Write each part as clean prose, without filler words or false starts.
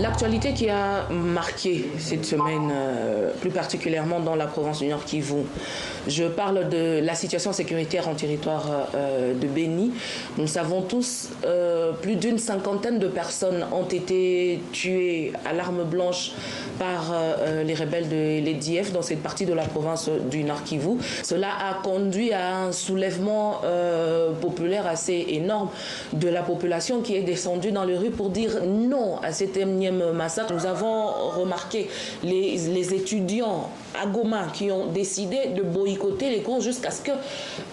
L'actualité qui a marqué cette semaine, plus particulièrement dans la province du Nord Kivu, je parle de la situation sécuritaire en territoire de Béni. Nous savons tous, plus d'une cinquantaine de personnes ont été tuées à l'arme blanche par les rebelles de l'EDF dans cette partie de la province du Nord Kivu. Cela a conduit à un soulèvement populaire assez énorme de la population qui est descendue dans les rues pour dire non à cet énième massacre. Nous avons remarqué les étudiants à Goma qui ont décidé de boycotter les cours jusqu'à ce que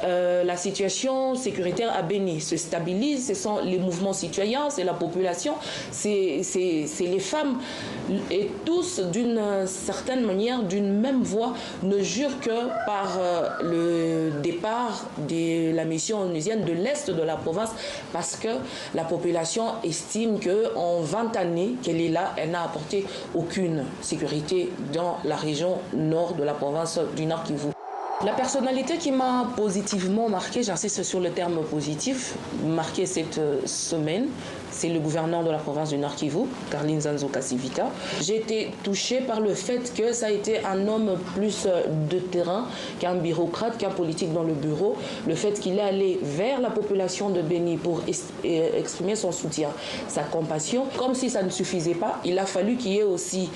la situation sécuritaire à Béni se stabilise. Ce sont les mouvements citoyens, c'est la population, c'est les femmes. Et tous, d'une certaine manière, d'une même voix, ne jurent que par le départ de la mission onusienne de l'Est de la province, parce que la population estime qu'en 20 années qu'elle est là, elle n'a apporté aucune sécurité dans la région nord de la province du Nord Kivu. La personnalité qui m'a positivement marqué, j'insiste sur le terme positif, marqué cette semaine, c'est le gouverneur de la province du Nord Kivu, Carline Zanzo Kasivita. J'ai été touchée par le fait que ça a été un homme plus de terrain qu'un bureaucrate, qu'un politique dans le bureau. Le fait qu'il est allé vers la population de Béni pour exprimer son soutien, sa compassion. Comme si ça ne suffisait pas, il a fallu qu'il y ait aussi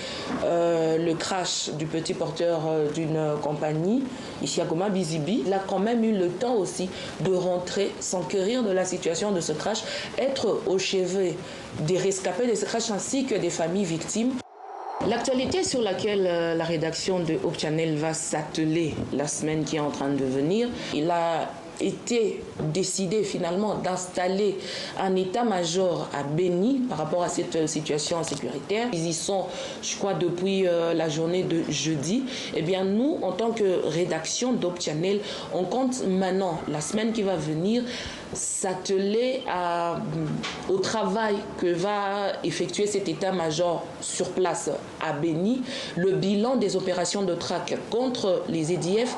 le crash du petit porteur d'une compagnie, ici à Goma, Bizibi. Il a quand même eu le temps aussi de rentrer, s'enquérir de la situation de ce crash, être au chevet des rescapés de ce crash ainsi que des familles victimes. L'actualité sur laquelle la rédaction de Hope Channel va s'atteler la semaine qui est en train de venir, il a été décidé finalement d'installer un état-major à Béni par rapport à cette situation sécuritaire. Ils y sont, je crois, depuis la journée de jeudi. Eh bien, nous, en tant que rédaction d'Hope Channel, on compte maintenant, la semaine qui va venir, s'atteler au travail que va effectuer cet état-major sur place à Béni, le bilan des opérations de traque contre les EDF.